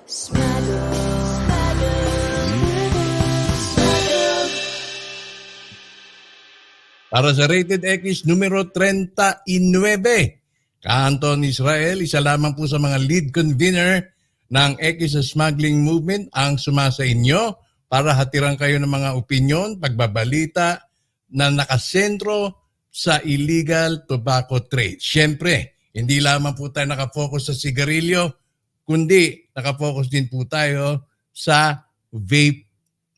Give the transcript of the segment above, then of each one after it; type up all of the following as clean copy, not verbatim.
Para sa Rated X numero 39, Kaanton Israel, isa lamang po sa mga lead convener ng X Smuggling Movement ang sumasa inyo para hatiran kayo ng mga opinyon, pagbabalita na nakasentro sa illegal tobacco trade. Siyempre, hindi lamang po tayo nakafocus sa sigarilyo, kundi nakafocus din po tayo sa vape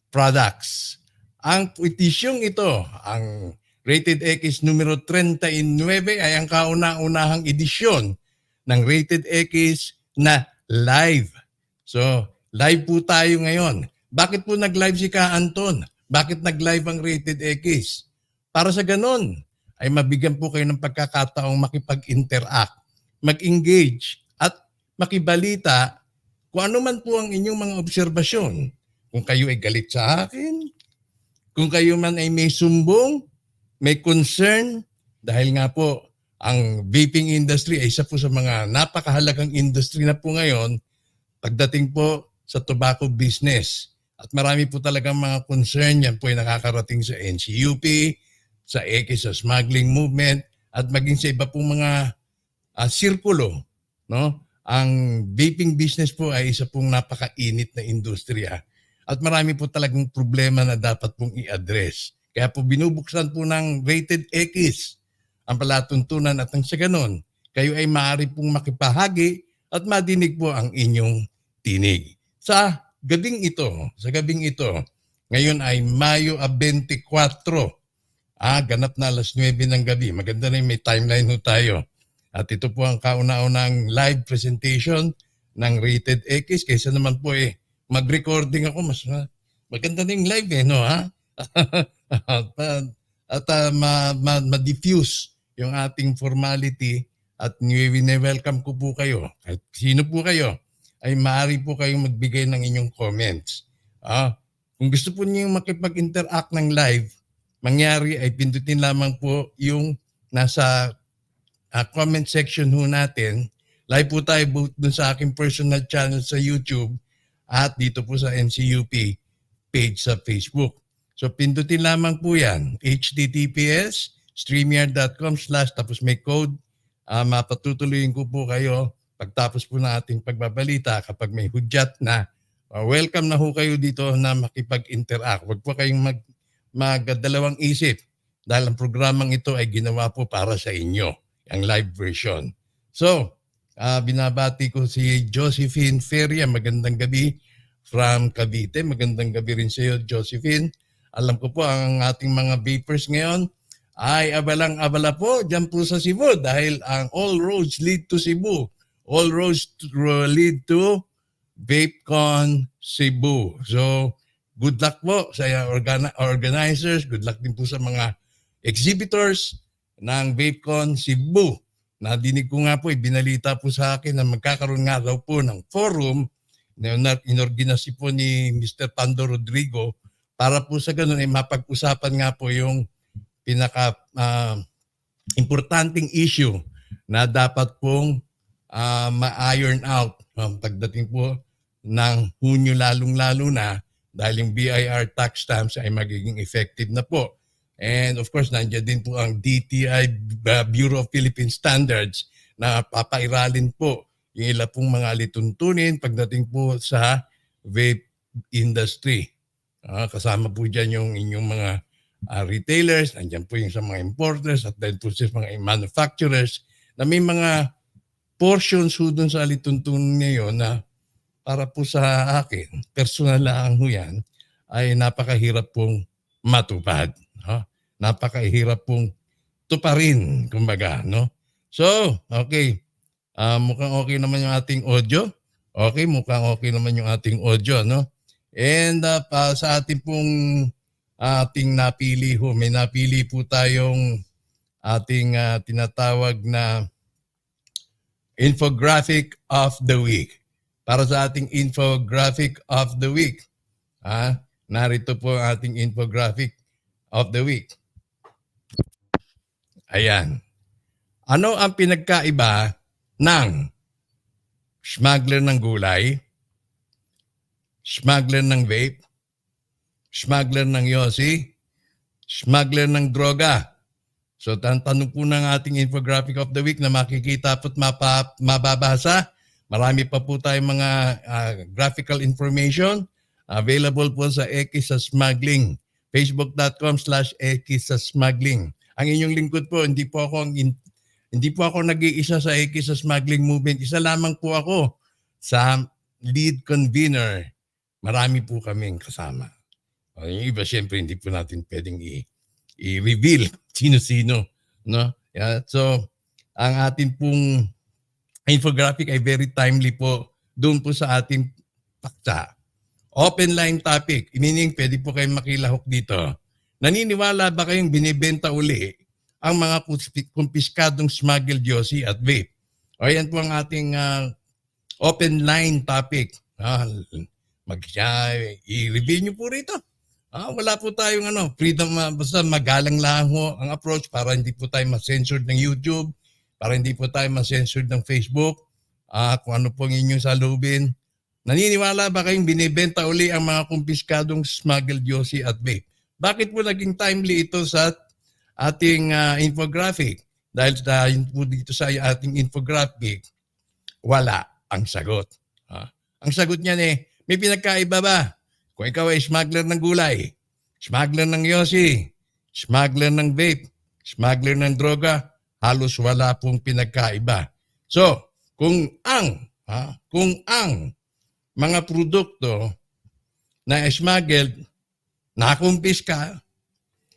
products. Ang petisyong ito, ang Rated X numero 39 ay ang kauna-unahang edisyon ng Rated X na live. So, live po tayo ngayon. Bakit po nag-live si Ka Anton? Bakit nag-live ang Rated X? Para sa ganun, ay mabigyan po kayo ng pagkakataong makipag-interact, mag-engage, at makibalita kung ano man po ang inyong mga obserbasyon. Kung kayo ay galit sa akin, kung kayo man ay may sumbong, may concern, dahil nga po ang vaping industry ay isa po sa mga napakahalagang industry na po ngayon pagdating po sa tobacco business. At marami po talagang mga concern, yan po ay nakakarating sa NCUP, sa X, sa smuggling movement, at maging sa iba pong mga sirkulo. No? Ang vaping business po ay isa pong napakainit na industriya. At marami po talagang problema na dapat pong i-address. Kaya po binubuksan po ng Rated X ang palatuntunan at nang sa ganon, kayo ay maaari pong makipahagi at madinig po ang inyong tinig. Sa gabing ito, ngayon ay Mayo 24, ganap na alas 9 ng gabi. Maganda na may timeline ho tayo. At ito po ang kauna-unang live presentation ng Rated X. Kaysa naman po mag-recording ako, mas maganda na yung live no ha? at ma-diffuse yung ating formality at welcome ko po kayo. Kahit sino po kayo, ay maaari po kayong magbigay ng inyong comments. Kung gusto po niyo makipag-interact ng live, mangyari ay pindutin lamang po yung nasa comment section ho natin. Live po tayo dun sa aking personal channel sa YouTube at dito po sa NCUP page sa Facebook. So pindutin lamang po yan, https streamyard.com/ tapos may code. Mapatutuloyin ko po kayo pagtapos po ng ating pagbabalita kapag may hudyat na. Welcome na ho kayo dito na makipag-interact. Huwag po kayong magdalawang isip dahil ang programang ito ay ginawa po para sa inyo, ang live version. So, binabati ko si Josephine Feria. Magandang gabi from Cavite. Magandang gabi rin sa iyo, Josephine. Alam ko po ang ating mga vapers ngayon ay abalang-abala po dyan po sa Cebu dahil ang all roads lead to Cebu. All roads lead to VapeCon Cebu. So, good luck po sa organizers. Good luck din po sa mga exhibitors ng VapeCon Cebu. Nadinig ko nga po, binalita po sa akin na magkakaroon nga daw po ng forum na inorganisi po ni Mr. Pando Rodrigo para po sa ganun ay mapag-usapan nga po yung pinaka importanting issue na dapat pong ma-iron out pagdating po ng Hunyo lalong-lalo na dahil yung BIR tax stamps ay magiging effective na po. And of course, nandiyan din po ang DTI, Bureau of Philippine Standards, na papairalin po yung ilang pong mga lituntunin pagdating po sa vape industry. Kasama po dyan yung inyong mga retailers, nandiyan po yung sa mga importers at then po sa mga manufacturers na may mga portions ho dun sa lituntunin ngayon na para po sa akin, personal lang ho yan, ay napakahirap pong matupad. Napakahirap pong tuparin, kumbaga. No? So, okay. Mukhang okay naman yung ating audio. Okay, mukhang okay naman yung ating audio. No? And sa ating pong ating napili ho, may napili po tayong ating tinatawag na infographic of the week. Para sa ating infographic of the week, narito po ang ating infographic of the week. Ayan. Ano ang pinagkaiba ng smuggler ng gulay, smuggler ng vape, smuggler ng yosi, smuggler ng droga. So tanong po ng ating infographic of the week na makikita po at mababasa. Marami pa po tayong mga graphical information available po sa X sa Smuggling. Facebook.com/X sa Smuggling. Ang inyong lingkod po, hindi po ako nag-iisa sa X sa Smuggling Movement. Isa lamang po ako sa lead convener. Marami po kaming kasama. Yung iba, siyempre, hindi po natin pwedeng i-reveal sino-sino. No? Yeah, so, ang ating pong infographic ay very timely po doon po sa ating paksa. Open line topic. Meaning, pwede po kayong makilahok dito. Naniniwala ba kayong binibenta uli ang mga kumpiskadong smuggled yosi at vape? O yan po ang ating open line topic. I-review nyo po rito. Wala po tayong freedom, basta magalang lang ho ang approach para hindi po tayo ma-censored ng YouTube, para hindi po tayo ma-censored ng Facebook, kung ano po ang inyong salubin. Naniniwala ba kayong binibenta uli ang mga kumpiskadong smuggled yosi at vape? Bakit po naging timely ito sa ating infographic? Dahil po dito sa ating infographic, wala ang sagot. Ang sagot niyan may pinagkaiba ba? Kung ikaw ay smuggler ng gulay, smuggler ng yosi, smuggler ng vape, smuggler ng droga, halos wala pong pinagkaiba. So, kung ang mga produkto na smuggled, nakumpiska,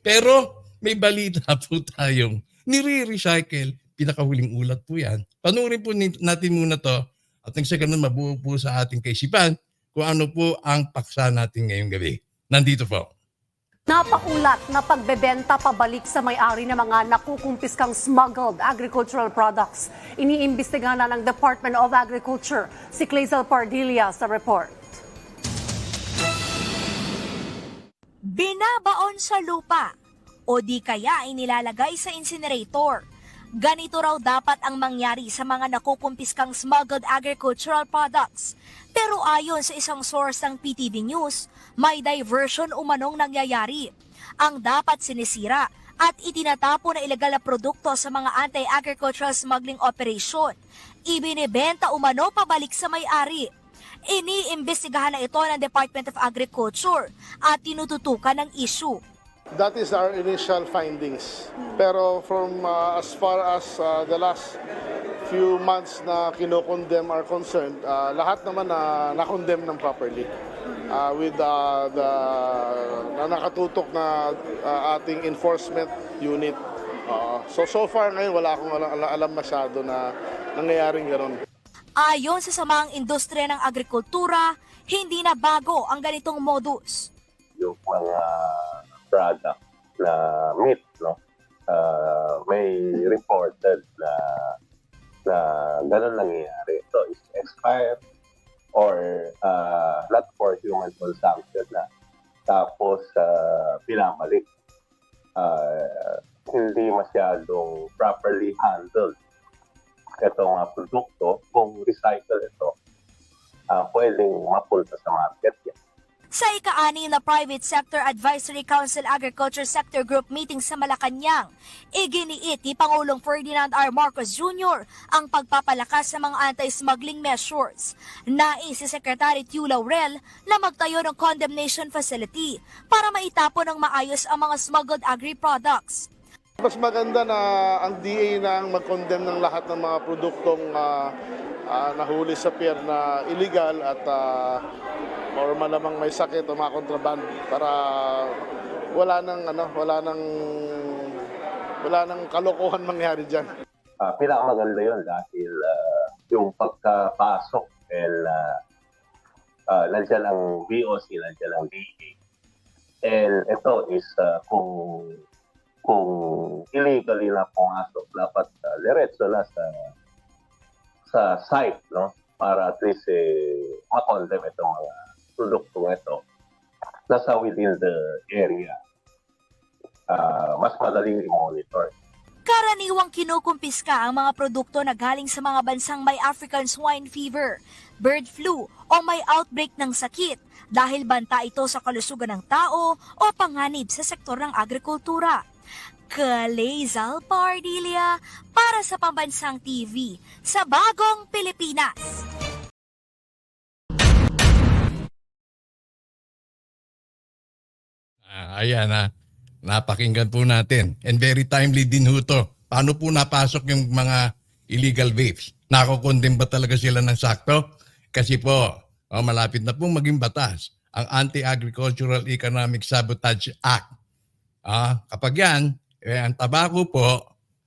pero may balita po tayong nire-recycle. Pinakahuling ulat po yan. Panurin po natin muna to at nang sa ganun mabuo po sa ating kaisipan kung ano po ang paksa natin ngayong gabi. Nandito po. Napaulat na pagbebenta pabalik sa may-ari ng mga nakukumpiskang smuggled agricultural products. Iniimbestigahan na ng Department of Agriculture. Si Clazel Pardilla sa report. Binabaon sa lupa o di kaya inilalagay sa incinerator. Ganito raw dapat ang mangyari sa mga nakukumpiskang smuggled agricultural products. Pero ayon sa isang source ng PTV News, may diversion umanong nangyayari. Ang dapat sinisira at itinatapo na ilegal na produkto sa mga anti-agricultural smuggling operation, ibinibenta umano pabalik sa may-ari. Iniimbestigahan na ito ng Department of Agriculture at tinututukan ng issue. That is our initial findings. Pero from as far as the last few months na kinokondem are concerned, lahat naman na-condemn ng properly. With the nakatutok na ating enforcement unit. So far ngayon wala akong alam masyado na nangyayaring gano'n. Ayon sa Samahang Industriya ng Agrikultura, hindi na bago ang ganitong modus. Yung mga product na meat, no? May reported na gano'n nangyayari. So, it's expired or not for human consumption na. Tapos, pinabalik. Hindi masyadong properly handled itong produkto. Kung recycle ito, pwedeng mapunta sa market yan. Sa ika-6 na Private Sector Advisory Council Agriculture Sector Group meeting sa Malacanang, iginiit ni Pangulong Ferdinand R. Marcos Jr. ang pagpapalakas sa mga anti-smuggling measures. Nais si Secretary Tiu Laurel na magtayo ng condemnation facility para maitapon ng maayos ang mga smuggled agri-products. Mas maganda na ang DA na ang mag-condemn ng lahat ng mga produktong nahuli sa pier na illegal at or malamang may sakit o mga kontraband para wala nang kalokohan mangyari diyan. Pinakamaganda 'yon dahil yung pagkapasok nandiyan ang VOC, nandiyan ang DA. And ito is kung illegally na pumasok, dapat diretso na sa site, no? Para at least ma-condemn itong mga produktong ito nasa within the area. Mas madaling i-monitor. Karaniwan karaniwang kinukumpiska ang mga produkto na galing sa mga bansang may African swine fever, bird flu o may outbreak ng sakit dahil banta ito sa kalusugan ng tao o panganib sa sektor ng agrikultura. Kalezal Pardilia para sa Pambansang TV sa Bagong Pilipinas. Ayan napakinggan po natin. And very timely din ho to. Paano po napasok yung mga illegal vapes? Nakukondem ba talaga sila ng sakto? Kasi po, malapit na pong maging batas ang Anti-Agricultural Economic Sabotage Act. Kapag yan, ang tabako po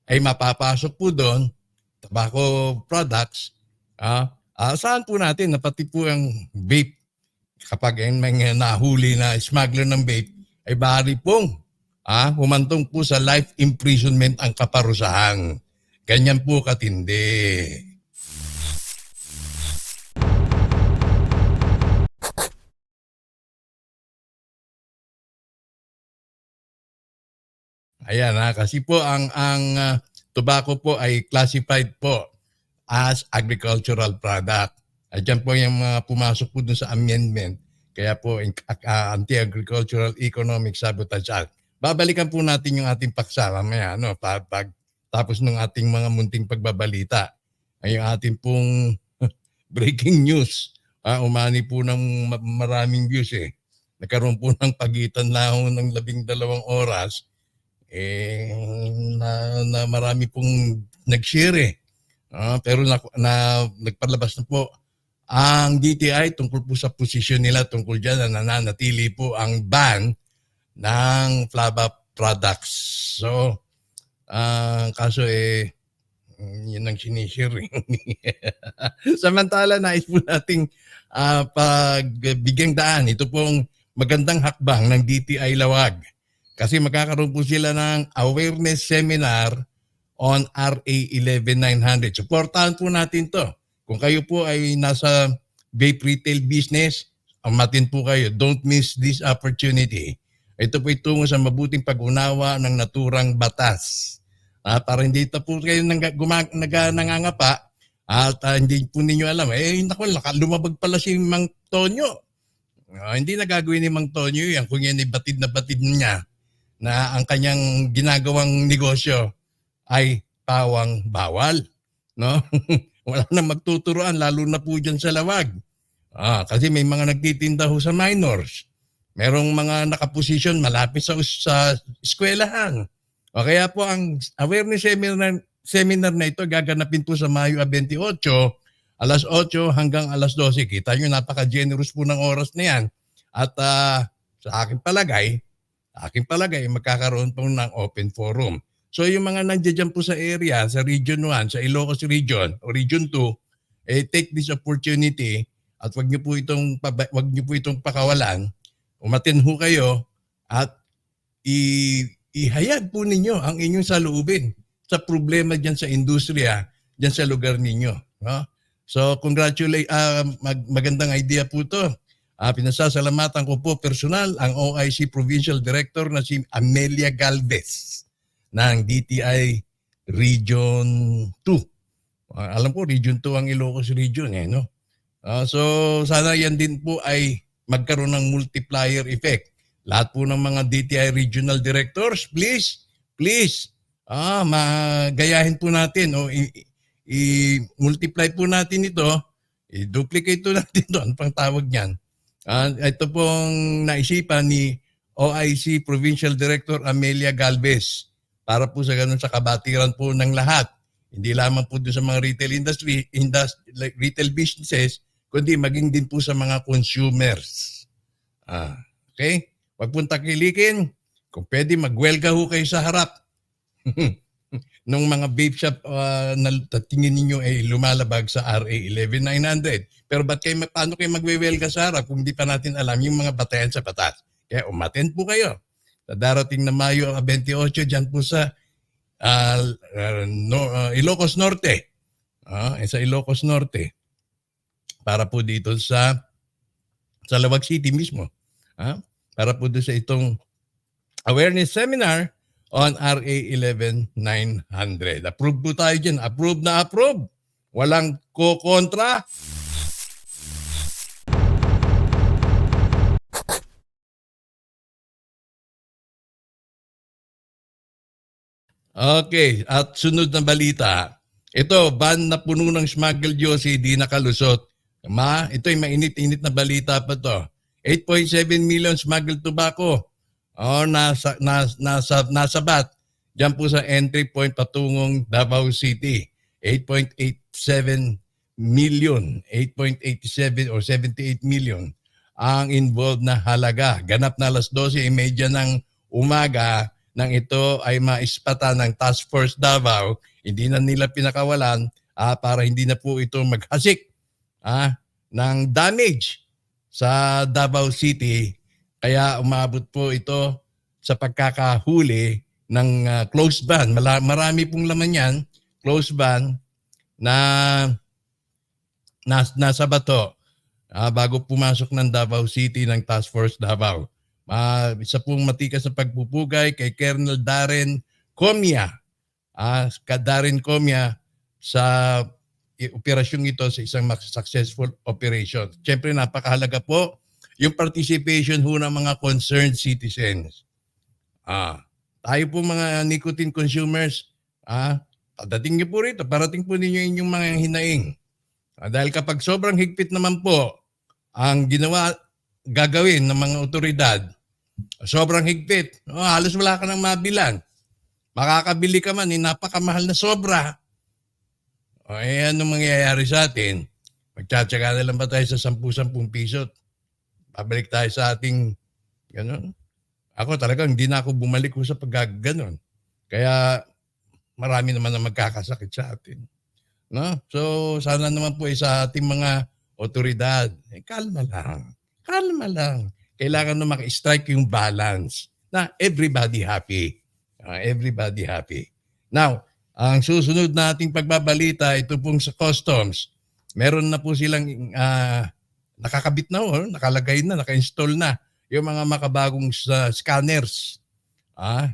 ay mapapasok po doon, tobacco products, saan po natin na pati po ang vape, kapag may nahuli na smuggler ng vape, ay bari pong humantong po sa life imprisonment ang kaparusahan. Ganyan po katindi. Ayan kasi po ang tobacco po ay classified po as agricultural product. At dyan po yung mga pumasok po dun sa amendment. Kaya po Anti-Agricultural Economic Sabotage Act. Babalikan po natin yung ating paksa mamaya, pag tapos ng ating mga munting pagbabalita. Ay yung ating pong breaking news. Umani po ng maraming views Nagkaroon po ng pagitan na ng 12 oras. Na marami pong nag-share pero nagpalabas na po ang DTI tungkol po sa posisyon nila tungkol dyan na nananatili po ang ban ng flava products. So, kaso yun ang sinishare. Samantala, nais po nating pagbigyang daan. Ito pong magandang hakbang ng DTI Lawag. Kasi magkakaroon po sila ng awareness seminar on RA 11900. Supportahan po natin to. Kung kayo po ay nasa vape retail business, amatin po kayo. Don't miss this opportunity. Ito po tungo sa mabuting pag-unawa ng naturang batas. Para hindi ito po kayo nangangapa at hindi po ninyo alam. Lumabag pala si Mang Tonyo. Hindi na gagawin ni Mang Tonyo yan kung yan ay batid na batid niya na ang kanyang ginagawang negosyo ay pawang bawal. No? Wala na magtuturoan, lalo na po dyan sa Lawag. Kasi may mga nagtitinda ho sa minors. Merong mga nakaposisyon malapit sa eskwelahan. Kaya po ang awareness seminar na ito gaganapin po sa Mayo 28, alas 8 hanggang alas 12. Kita nyo, napaka-generous po ng oras na yan. At sa aking palagay, magkakaroon po ng open forum. So yung mga nandiyan po sa area, sa Region 1, sa Ilocos Region o Region 2, take this opportunity at wag niyo po itong pakawalan. Umatin ho kayo at ihayag po ninyo ang inyong saloobin sa problema diyan sa industriya, diyan sa lugar ninyo. No? So magandang idea po to. Pinasasalamatan ko po personal ang OIC Provincial Director na si Amelia Galvez ng DTI Region 2. Alam ko, Region 2 ang Ilocos Region. No? So sana yan din po ay magkaroon ng multiplier effect. Lahat po ng mga DTI Regional Directors, please, magayahin po natin. I-multiply po natin ito. I-duplicate po natin ito. Ano pang tawag niyan? Ito pong naisipan ni OIC Provincial Director Amelia Galvez para po sa ganun sa kabatiran po ng lahat. Hindi lamang po doon sa mga retail businesses, kundi maging din po sa mga consumers. Okay? Huwag pong takilikin. Kung pwede, magwelga ho kayo sa harap. Nung mga vape shop na tingin ninyo ay lumalabag sa RA 11900. Pero paano kayo magwewelga sa harap kung di pa natin alam yung mga batayan sa batas? Kaya umattend po kayo. Sa darating na Mayo 28, dyan po sa Ilocos Norte. Sa Ilocos Norte. Para po dito sa Lawag City mismo. Para po doon sa itong awareness seminar on RA 11900. Approve po tayo dyan. Approve na approve. Walang ko-kontra. Okay, at sunod na balita. Ito, ban na puno ng smuggled Yossi, di nakalusot. Ito'y mainit-init na balita pa to. 8.7 million smuggled tobacco. Nasabat. Diyan po sa entry point patungong Davao City. 8.87 million, 8.87 or 78 million ang involved na halaga. Ganap na alas 12:30 ng umaga nang ito ay maispata ng Task Force Davao. Hindi na nila pinakawalan para hindi na po ito maghasik ng damage sa Davao City. Kaya umabot po ito sa pagkakahuli ng closed ban. Marami pong laman yan, closed ban na nasa bato bago pumasok ng Davao City ng Task Force Davao. Isa pong matikas na pagpupugay kay Colonel Darren Comia. Darren Comia sa operasyong ito sa isang successful operation. Siyempre napakahalaga po yung participation ho ng mga concerned citizens. Tayo po mga nicotine consumers, pagdating niyo po rito, parating po ninyo inyong mga hinaing. Dahil kapag sobrang higpit naman po ang gagawin ng mga otoridad, sobrang higpit, halos wala ka nang mabilan. Makakabili ka man, napakamahal na sobra. Anong mangyayari sa atin? Magtsatsaga na lang ba tayo sa 10-10 piso? Pabalik tayo sa ating, gano'n. Ako talagang hindi na ako bumalik sa pag-gano'n. Kaya marami naman na magkakasakit sa atin. No? So sana naman po sa ating mga otoridad, kalma lang. Kalma lang. Kailangan na maka-strike yung balance na everybody happy. Everybody happy. Now, ang susunod nating pagbabalita, ito pong sa customs. Meron na po silang nakakabit na, nakalagay na, naka-install na yung mga makabagong scanners.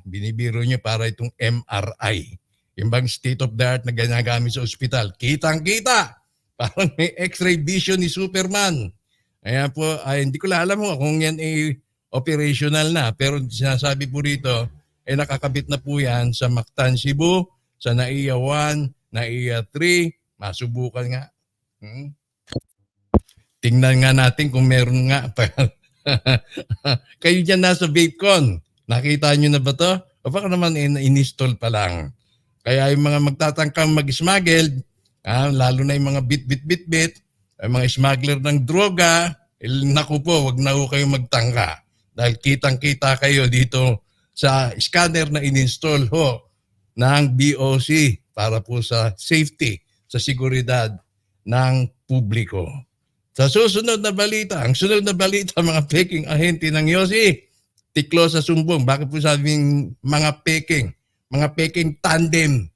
Binibiro nyo para itong MRI. Yung bang state of the art na ginagamit sa ospital. Kitang-kita! Parang may x-ray vision ni Superman. Kaya po, hindi ko lang alam kung yan ay operational na. Pero sinasabi po rito, nakakabit na po yan sa Mactan, Cebu, sa NAIA 1, NAIA 3. Masubukan nga. Tingnan nga natin kung meron nga. Kayo dyan nasa VapeCon. Nakita nyo na ba to? O baka naman in-install pa lang. Kaya yung mga magtatangkang mag-smuggled, lalo na yung mga bit, yung mga smuggler ng droga, naku po, wag na ho kayo magtangka. Dahil kitang-kita kayo dito sa scanner na in-install ho ng BOC para po sa safety, sa seguridad ng publiko. Sa susunod na balita, ang sunod na balita, mga peking ahente ng Yossi, tiklo sa sumbong. Bakit po sabing mga peking tandem.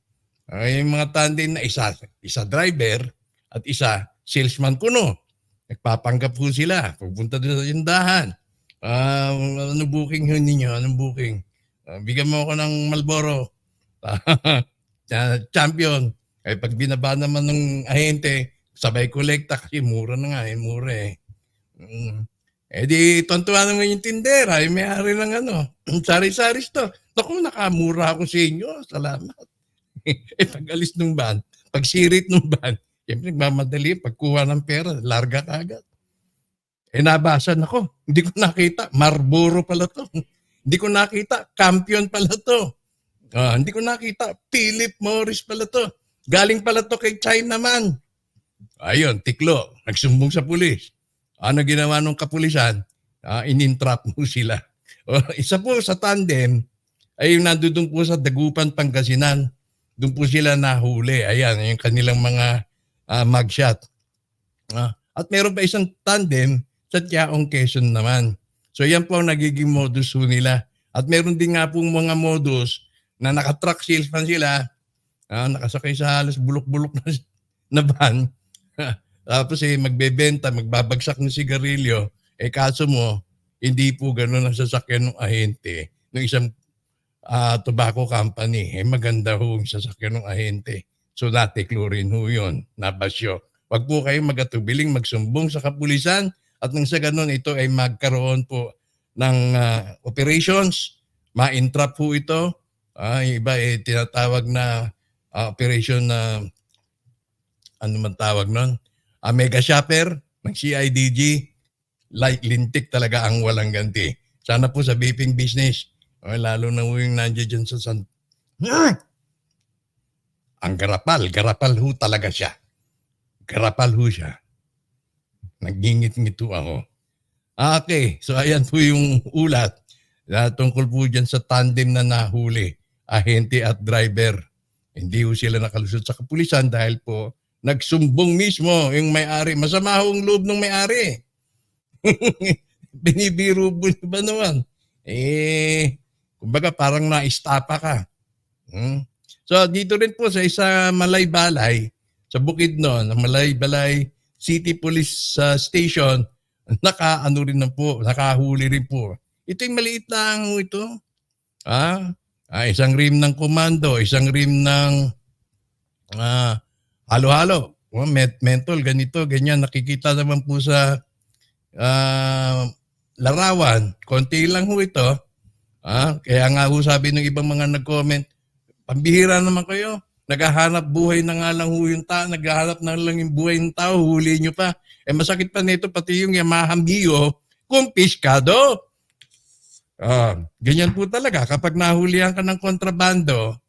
Yung mga tandem na isa driver at isa salesman kuno. Nagpapanggap po sila. Pupunta doon sa tindahan. Ano booking yun ninyo? Anong booking? Bigyan mo ako ng Marlboro. Champion. Pag binaba naman ng ahente, sabay kolekta kasi mura na nga mura eh. Di tontuwa naman yung tindera, may-ari ng sari-sari store. Naku, nakamura ako sa inyo, salamat. Pag alis ng van, pag sirit ng van, siyempre nagmamadali, pagkuha ng pera, larga ka agad. Nabasan ako, hindi ko nakita, Marlboro pala to. Hindi ko nakita, Champion pala to. Hindi ko nakita, Philip Morris pala to. Galing pala to kay China man. Ayun, tiklo, nagsumbong sa pulis. Ano ginawa ng kapulisan? In-entrap mo sila. Isa po sa tandem ay yung nandun po sa Dagupan, Pangasinan. Doon po sila nahuli. Ayan, yung kanilang mga mugshot. At meron pa isang tandem sa Tiaong, Quezon naman. So yan po ang nagiging modus po nila. At meron din nga pong mga modus na naka-truck salesman sila. Nakasakay sa halos bulok-bulok na van. Tapos magbebenta, magbabagsak ng sigarilyo. Kaso mo, hindi po gano'n ang sasakyan ng ahente. Ng isang tobacco company. Maganda ho yung sasakyan ng ahente. So natiklo rin ho yun, nabasyo. Wag po kayo magatubiling magsumbong sa kapulisan at nang sa ganun ito ay magkaroon po ng operations, ma-entrap po ito. Yung iba tinatawag na operation na ano man tawag nun? Mega Shopper ng CIDG. Lintik talaga ang walang ganti. Sana po sa vaping business, lalo na yung nandiyan dyan sa ang garapal ho talaga siya. Garapal ho siya. Nagingit-ngit ho ako. Okay, so ayan po yung ulat tungkol po dyan sa tandem na nahuli, ahente at driver. Hindi ho sila nakalusot sa kapulisan dahil po nagsumbong mismo yung may-ari. Masama ho ang loob ng may-ari. Binibiro ba naman? Kumbaga parang naistapa ka. So dito rin po sa isa Malaybalay, sa Bukidnon, ang Malaybalay City Police Station, nakahuli rin po. Ito yung maliit lang ito. Isang rim ng komando, isang rim ng halo-halo. Mentol, ganito, ganyan. Nakikita naman po sa larawan. Konti lang ho ito. Kaya nga ho sabi ng ibang mga nag-comment, pambihira naman kayo. Naghahanap buhay na nga lang ho yung tao. Naghahanap na lang yung buhay ng tao. Huli nyo pa. Masakit pa nito pati yung Yamaha Mio, kumpiskado. Ganyan po talaga. Kapag nahulihan ka ng kontrabando,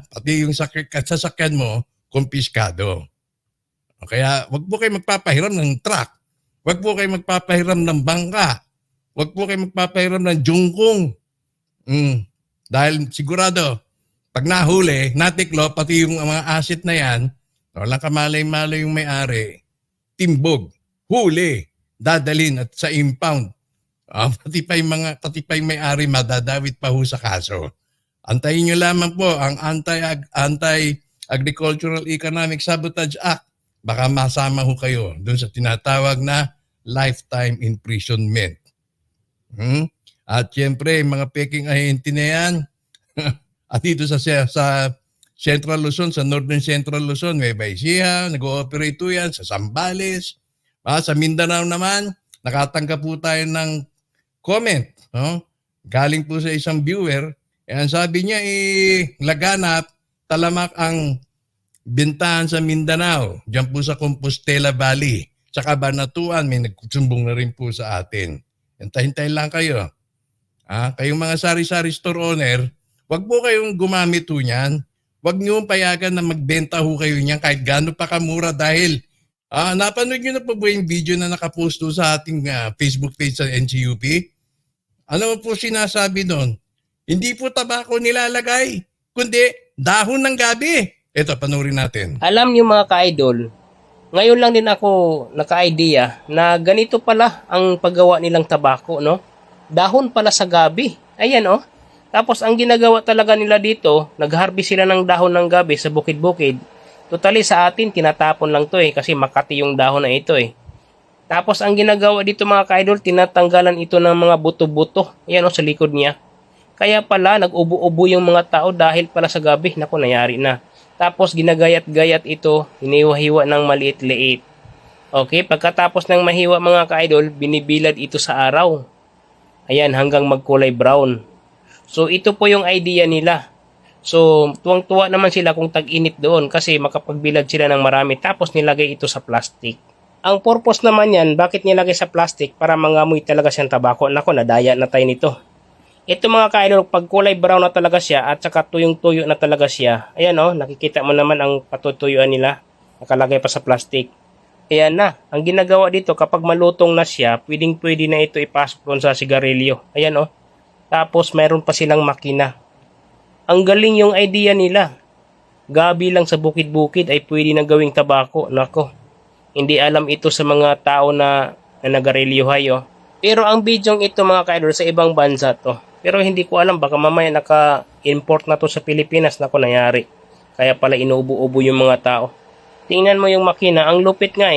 pati yung sasakyan mo, kumpiskado. Kaya wag po kayo magpapahiram ng truck. Wag po kayo magpapahiram ng bangka. Wag po kayo magpapahiram ng jungkong. Dahil sigurado, pag nahuli, natiklo, pati yung mga asset na yan, walang kamalay-malay yung may-ari, timbog, huli, dadalhin at sa impound. Pati pa yung may-ari madadawit pa ho sa kaso. Antayin nyo lamang po ang Anti-Agricultural Economic Sabotage Act. Baka masama ho kayo dun sa tinatawag na lifetime imprisonment. At syempre, mga peking ahente na yan, at dito sa Central Luzon, sa Northern Central Luzon, may Ecija, nag-ooperate po yan, sa Zambales. Sa Mindanao naman, nakatanggap po tayo ng comment. Galing po sa isang viewer. Ang sabi niya, laganap, talamak ang bintahan sa Mindanao. Diyan po sa Compostela Valley. Sa Cabanatuan, may nagsumbong na rin po sa atin. Hintay-hintay lang kayo. Kayong mga sari-sari store owner, wag po kayong gumamit ho niyan. Wag niyo payagan na magbenta ho kayo niyan kahit gaano pa kamura dahil napanood niyo na po ba yung video na nakapost ho sa ating Facebook page sa NCUP? Ano po sinasabi doon? Hindi po tabako nilalagay, kundi dahon ng gabi. Ito, panoorin natin. Alam niyo mga ka-idol, ngayon lang din ako naka-idea na ganito pala ang paggawa nilang tabako, no? Dahon pala sa gabi. Ayan, oh. Tapos ang ginagawa talaga nila dito, nag-harvest sila ng dahon ng gabi sa bukid-bukid. Totally sa atin, tinatapon lang to kasi makati yung dahon na ito Tapos ang ginagawa dito mga ka-idol, tinatanggalan ito ng mga buto-buto. Ayan sa likod niya. Kaya pala, nag-ubo-ubo yung mga tao dahil pala sa gabi. Naku, nangyari na. Tapos ginagayat-gayat ito, hiniwa-hiwa ng maliit-liit. Okay, pagkatapos ng mahiwa mga ka-idol, binibilad ito sa araw. Ayan, hanggang magkulay brown. So ito po yung idea nila. So tuwang-tuwa naman sila kung tag-init doon kasi makapagbilad sila ng marami tapos nilagay ito sa plastic. Ang purpose naman yan, bakit nilagay sa plastic? Para mangamoy talaga siyang tabako. Nako, nadaya na tayo nito. Ito mga ka-idol, pag kulay brown na talaga siya at saka tuyong-tuyo na talaga siya. Ayan nakikita mo naman ang patutuyuan nila. Nakalagay pa sa plastic. Ayan na, ang ginagawa dito kapag malutong na siya, pwedeng-pwede na ito ipasok doon sa sigarilyo. Ayan Tapos mayroon pa silang makina. Ang galing yung idea nila. Gabi lang sa bukid-bukid ay pwede na gawing tabako. Nako, hindi alam ito sa mga tao na nagarilyohay Pero ang bidyong ito mga ka-idol sa ibang bansa to. Pero hindi ko alam, baka mamaya naka-import na to sa Pilipinas. Nako, nangyari. Kaya pala inuubo-ubo yung mga tao. Tingnan mo yung makina, ang lupit nga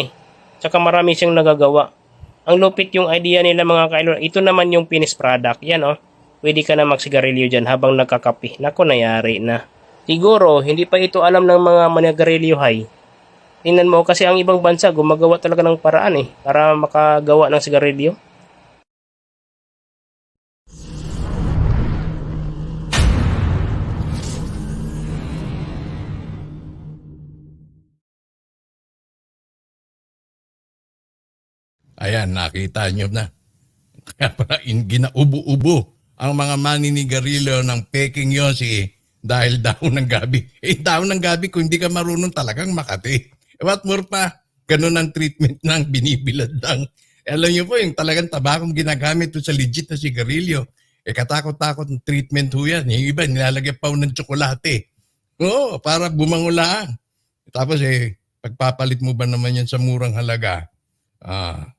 Tsaka marami siyang nagagawa. Ang lupit yung idea nila mga ka-idol. Ito naman yung finished product. Yan pwede ka na magsigarilyo dyan habang nagkakape. Nako, nayari na. Siguro, hindi pa ito alam ng mga manigarilyo hay. Tingnan mo kasi ang ibang bansa gumagawa talaga ng paraan para makagawa ng sigarilyo. Ayan, nakita nyo na. Kaya pala ginaubo-ubo ang mga maninigarilyo ng Peking Yossi dahil daon ng gabi. Daon ng gabi kung hindi ka marunong talagang makati. What more pa, ganun ang treatment ng binibilad lang. Alam nyo po, yung talagang tabakong ginagamit sa legit na sigarilyo. Katakot-takot ng treatment ho yan. Yung iba, nilalagyan pa ng tsokolate. Oo, para bumangula. Tapos pagpapalit mo ba naman yan sa murang halaga?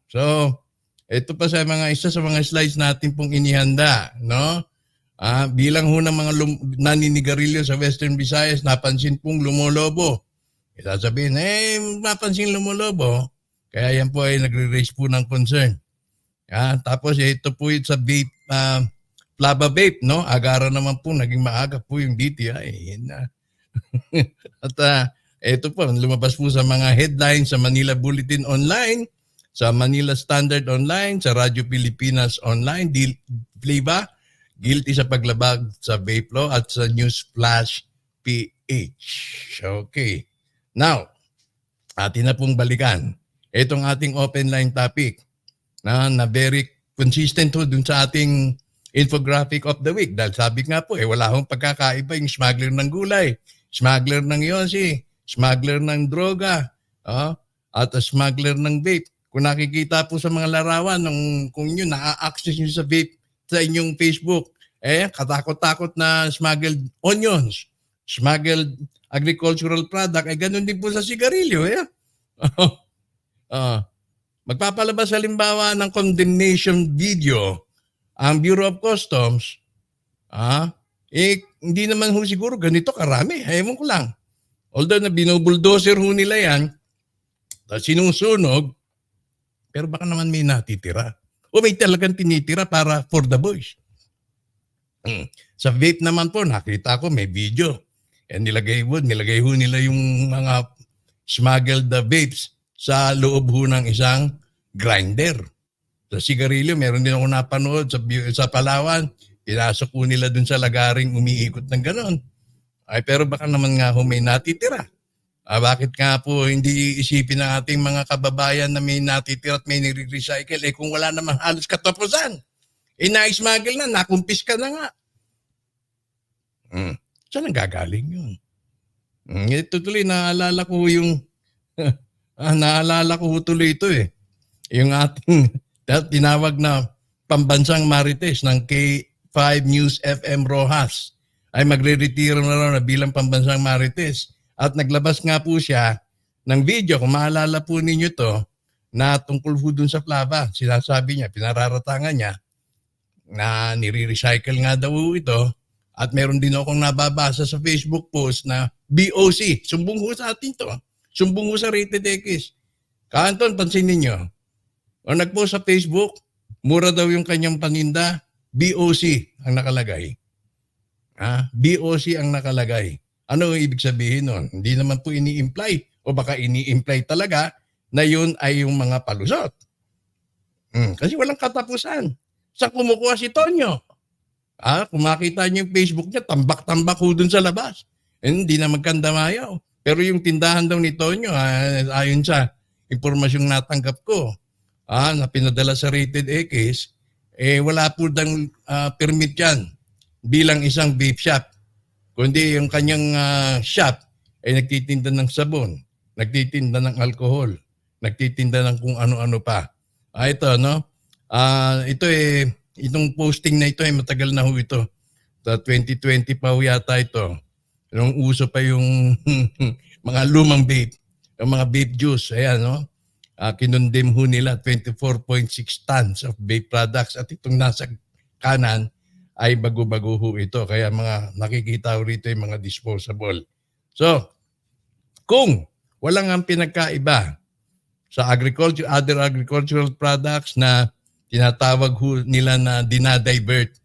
So, ito pa sa isa sa mga slides natin pong inihanda, no? Bilang ho ng mga naninigarilyo sa Western Visayas, napansin pong lumolobo. Sasabihin, napansin lumolobo. Kaya yan po ay nagre-raise po ng concern. Tapos ito po sa vape, Flava Vape, no? Agara naman po, naging maaga po yung DTI. At ito po, lumabas po sa mga headlines sa Manila Bulletin Online, sa Manila Standard Online, sa Radyo Pilipinas Online, Flava, guilty sa paglabag sa vape law at sa News Flash PH. Okay. Now, atin na pong balikan itong ating open line topic na very consistent ho dun sa ating infographic of the week. Dahil sabi nga po, wala hong pagkakaiba yung smuggler ng gulay, smuggler ng yossi, smuggler ng droga, at smuggler ng vape. Kung nakikita po sa mga larawan, kung yun, na-access nyo sa vape sa inyong Facebook, katakot-takot na smuggled onions, smuggled agricultural product, ganun din po sa sigarilyo. Magpapalabas halimbawa ng condemnation video ang Bureau of Customs, hindi naman ho siguro ganito karami. Ewan ko lang. Although na binubuldoser ho nila yan, sinusunog, pero baka naman may natitira. O may talagang tinitira para for the boys. Sa vape naman po, nakita ko may video. Nilagay ho nila yung mga smuggled vapes sa loob ho ng isang grinder. Sa sigarilyo, meron din ako napanood sa Palawan. Pinasok po nila dun sa lagaring umiikot ng ganon. Pero baka naman nga ho may natitira. Bakit nga po hindi isipin ng ating mga kababayan na may natitira at may nire-recycle kung wala namang halos katapusan? Na-smuggle na, nakumpis ka na nga. Saan ang gagaling yun? Ito tuloy, naalala ko tuloy ito Yung ating tinawag na pambansang marites ng K5 News FM Rojas ay magre-retiro na raw na bilang pambansang marites. At naglabas nga po siya ng video, kung maalala po ninyo to, na tungkol po dun sa Flava. Sinasabi niya, pinararatangan niya na nire-recycle nga daw ito. At meron din akong nababasa sa Facebook post na BOC. Sumbong ho sa atin to. Sumbong ho sa Rated X. Kaanton, pansinin nyo. O nagpost sa Facebook, mura daw yung kanyang paninda, BOC ang nakalagay. BOC ang nakalagay. Ano ang ibig sabihin nun? Hindi naman po ini-imply o baka ini-imply talaga na yun ay yung mga palusot. Kasi walang katapusan. Saan kumukuha si Tonyo? Kung makita niyo yung Facebook niya, tambak-tambak ho dun sa labas. Hindi na magkandamayaw. Pero yung tindahan daw ni Tonyo, ayon sa impormasyong natanggap ko, na pinadala sa Rated X, wala po dang permit yan bilang isang vape shop. Kundi yung kanyang shop ay nagtitinda ng sabon, nagtitinda ng alcohol, nagtitinda ng kung ano-ano pa. Ito, no? Itong posting na ito ay matagal na ho ito. Sa 2020 pa ho yata ito. Nung uso pa yung mga lumang vape, yung mga vape juice, ayan, no? Kinondem ho nila 24.6 tons of vape products at itong nasa kanan ay bago-bago ho ito. Kaya mga nakikita ho rito yung mga disposable. So, kung walang ang pinagkaiba sa other agricultural products na tinatawag ho nila na dinadivert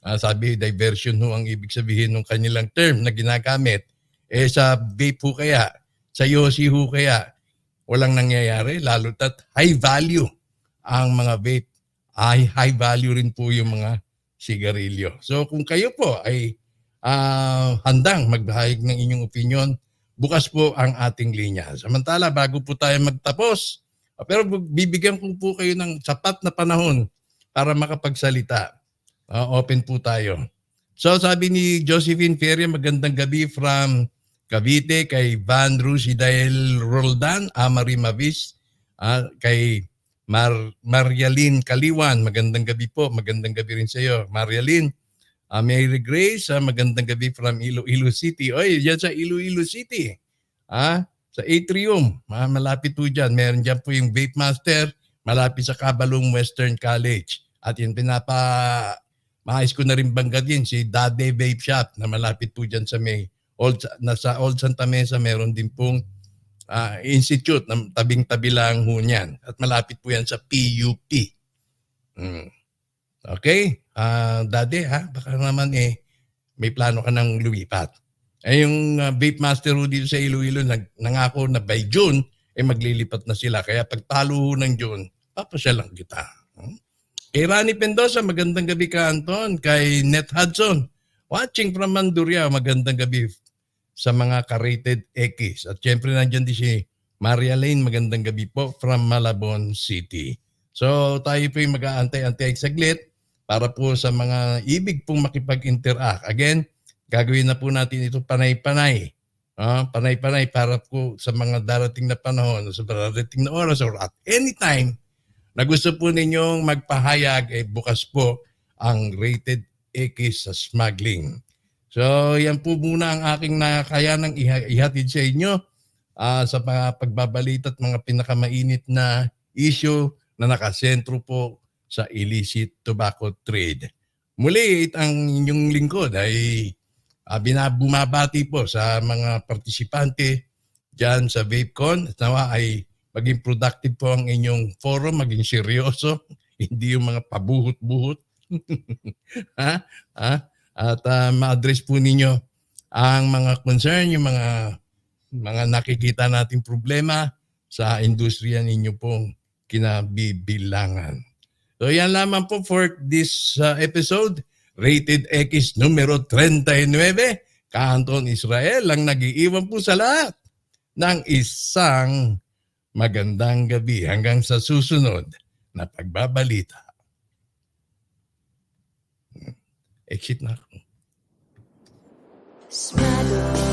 Sabi, diversion ho ang ibig sabihin ng kanilang term na ginagamit. Sa vape ho kaya, sa yosi ho kaya, walang nangyayari, lalo at high value ang mga vape. High value rin po yung mga sigarilyo. So kung kayo po ay handang magbahayag ng inyong opinion, bukas po ang ating linya. Samantala, bago po tayo magtapos, pero bibigyan ko po kayo ng sapat na panahon para makapagsalita. Open po tayo. So sabi ni Josephine Feria, magandang gabi from Cavite, kay Van Rusidael Roldan, Amari Mavis, kay Marialyn Kaliwan, magandang gabi po, magandang gabi rin sa iyo. Marialyn, Mary Grace, magandang gabi from Iloilo City. Oy, yan sa Iloilo City. Sa Atrium, malapit po dyan. Meron dyan po yung Vape Master, malapit sa Cabalong Western College. At yung maayos ko na rin banggatin, si Dade Vape Shop na malapit po dyan sa nasa Old Santa Mesa, meron din pong institute na tabing-tabi lang ho niyan. At malapit po yan sa PUP. Okay? Dade, baka naman may plano ka ng lumipat. Yung Vape Master ho dito sa Iloilo, nangako na by June, maglilipat na sila. Kaya pagtalo ho ng June, papasyalan kita. Kay Rani Pendosa, magandang gabi ka, Anton. Kay Net Hudson, watching from Manduria, magandang gabi sa mga ka-rated X. At syempre nandiyan din si Maria Lane, magandang gabi po from Malabon City. So tayo po yung mag-aantay-antay saglit para po sa mga ibig pong makipag-interact. Again, gagawin na po natin ito panay-panay. Panay-panay para po sa mga darating na panahon, sa darating na oras or at any time na gusto po ninyong magpahayag, bukas po ang rated X sa smuggling. So yan po muna ang aking nakayanang ihatid sa inyo sa mga pagbabalita at mga pinakamainit na issue na nakasentro po sa illicit tobacco trade. Muli, ang inyong lingkod ay bumabati po sa mga partisipante dyan sa VapeCon. Nawa ay maging productive po ang inyong forum, maging seryoso, hindi yung mga pabuhot-buhot. At ma-address po ninyo ang mga concern, yung mga nakikita nating problema sa industriya ninyo pong kinabibilangan. So yan lamang po for this episode. Rated X numero 39. Ka-Anton Israel ang nag-iiwan po sa lahat ng isang magandang gabi hanggang sa susunod na pagbabalita. Exit na ako. Smile.